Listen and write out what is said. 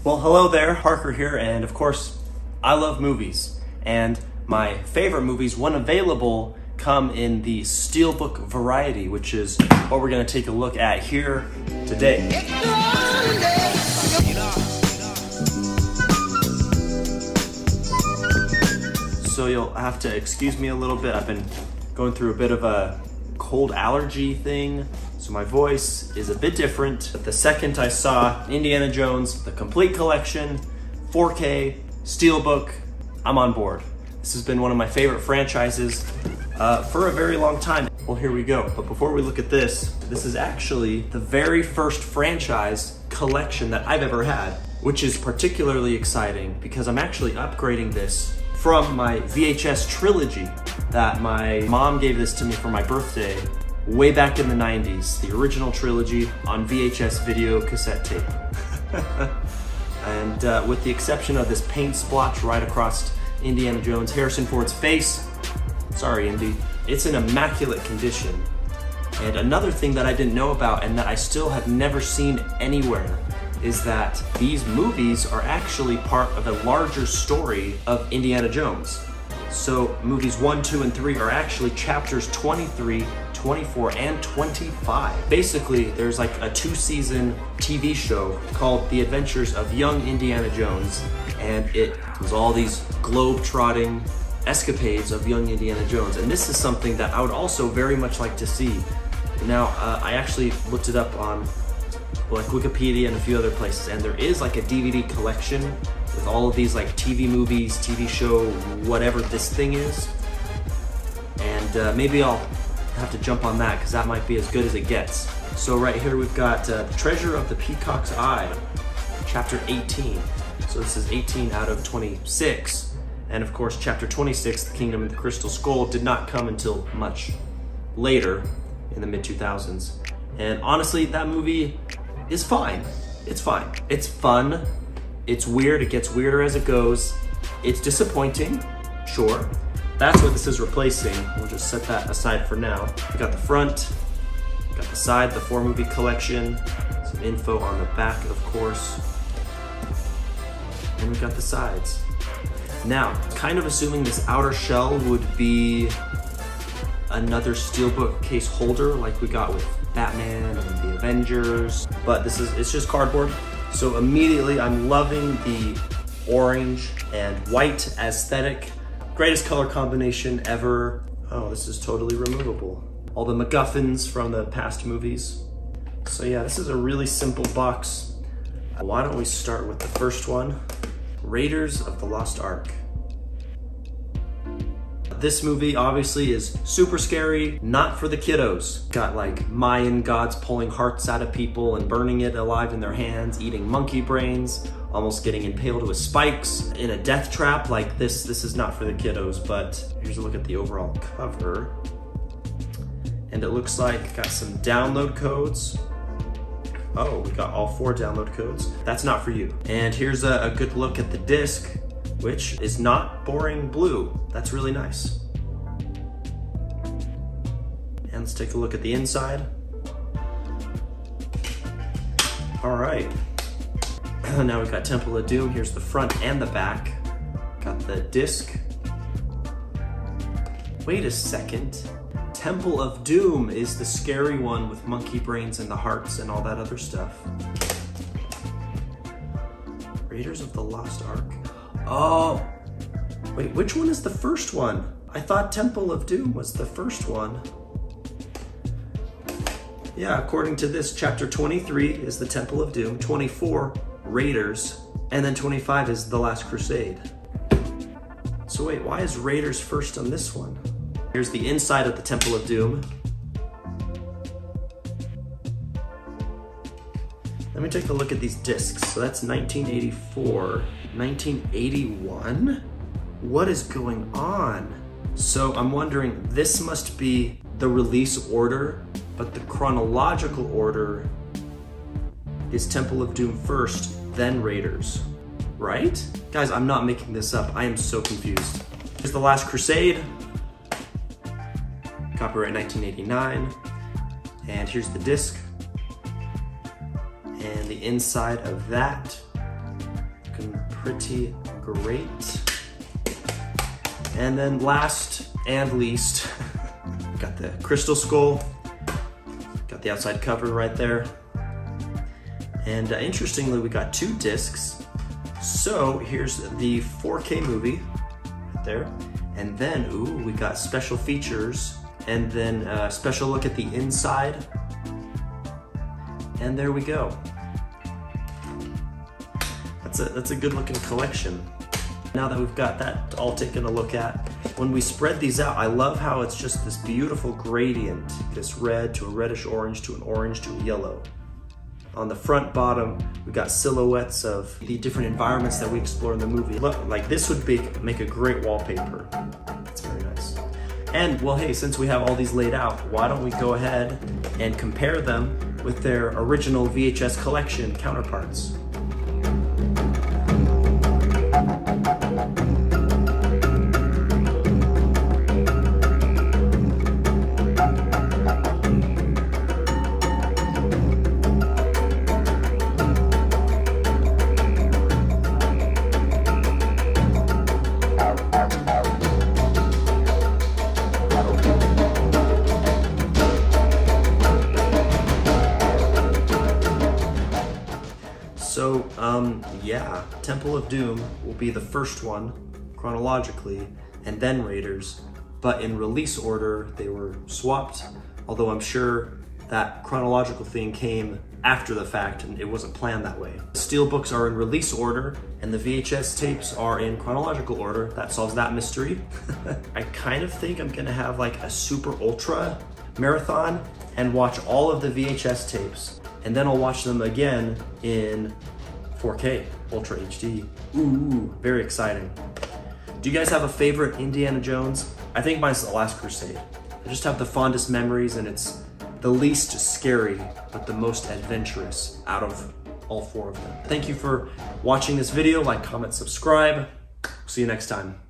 Well, hello there, Parker here, and of course, I love movies. And my favorite movies, when available, come in the Steelbook variety, which is what we're gonna take a look at here today. So you'll have to excuse me a little bit. I've been going through a bit of a cold allergy thing, so my voice is a bit different. But the second I saw Indiana Jones, the complete collection, 4K, Steelbook, I'm on board. This has been one of my favorite franchises for a very long time. Well, here we go. But before we look at this is actually the very first franchise collection that I've ever had, which is particularly exciting because I'm actually upgrading this from my VHS trilogy that my mom gave this to me for my birthday way back in the 90s, the original trilogy on VHS video cassette tape. And with the exception of this paint splotch right across Indiana Jones, Harrison Ford's face, sorry Indy, it's in immaculate condition. And another thing that I didn't know about and that I still have never seen anywhere is that these movies are actually part of a larger story of Indiana Jones. So movies 1, 2, and 3 are actually chapters 23, 24, and 25. Basically, there's like a 2-season TV show called The Adventures of Young Indiana Jones, and it was all these globe-trotting escapades of young Indiana Jones. And this is something that I would also very much like to see. Now, I actually looked it up on like Wikipedia and a few other places, and there is like a DVD collection with all of these like TV movies, TV show, whatever this thing is. And maybe I'll have to jump on that because that might be as good as it gets. So right here we've got The Treasure of the Peacock's Eye, chapter 18. So this is 18 out of 26. And of course, chapter 26, The Kingdom of the Crystal Skull, did not come until much later in the mid-2000s. And honestly, that movie is fine. It's fine. It's fun. It's weird. It gets weirder as it goes. It's disappointing, sure. That's what this is replacing. We'll just set that aside for now. We got the front, we got the side, the 4-movie collection, some info on the back, of course, and we got the sides. Now, kind of assuming this outer shell would be another Steelbook case holder like we got with Batman and the Avengers, but it's just cardboard. So immediately I'm loving the orange and white aesthetic. Greatest color combination ever. Oh, this is totally removable. All the MacGuffins from the past movies. So yeah, this is a really simple box. Why don't we start with the first one? Raiders of the Lost Ark. This movie obviously is super scary, not for the kiddos. Got like Mayan gods pulling hearts out of people and burning it alive in their hands, eating monkey brains, almost getting impaled with spikes in a death trap. Like this is not for the kiddos, but here's a look at the overall cover. And it looks like got some download codes. Oh, we got all 4 download codes. That's not for you. And here's a good look at the disc, which is not boring blue. That's really nice. And let's take a look at the inside. All right. Now we've got Temple of Doom. Here's the front and the back. Got the disc. Wait a second. Temple of Doom is the scary one with monkey brains and the hearts and all that other stuff. Raiders of the Lost Ark. Oh, wait, which one is the first one? I thought Temple of Doom was the first one. Yeah, according to this, chapter 23 is the Temple of Doom, 24, Raiders, and then 25 is The Last Crusade. So wait, why is Raiders first on this one? Here's the inside of the Temple of Doom. Let me take a look at these discs. So that's 1984, 1981? What is going on? So I'm wondering, this must be the release order, but the chronological order is Temple of Doom first, then Raiders, right? Guys, I'm not making this up. I am so confused. Here's The Last Crusade. Copyright 1989. And here's the disc. And the inside of that looking pretty great. And then last and least, got the Crystal Skull. Got the outside cover right there. And interestingly, we got 2 discs. So here's the 4K movie right there. And then, ooh, we got special features, and then a special look at the inside. And there we go. That's a good looking collection. Now that we've got that all taken a look at, when we spread these out, I love how it's just this beautiful gradient, this red to a reddish orange to an orange to a yellow. On the front bottom, we got silhouettes of the different environments that we explore in the movie. Look, like this would make a great wallpaper. It's very nice. And well, hey, since we have all these laid out, why don't we go ahead and compare them with their original VHS collection counterparts. So, yeah, Temple of Doom will be the first one, chronologically, and then Raiders, but in release order, they were swapped, although I'm sure that chronological thing came after the fact and it wasn't planned that way. The Steelbooks are in release order, and the VHS tapes are in chronological order. That solves that mystery. I kind of think I'm gonna have like a super ultra marathon and watch all of the VHS tapes. And then I'll watch them again in 4K, Ultra HD. Ooh, very exciting. Do you guys have a favorite Indiana Jones? I think mine's The Last Crusade. I just have the fondest memories, and it's the least scary, but the most adventurous out of all 4 of them. Thank you for watching this video. Like, comment, subscribe. See you next time.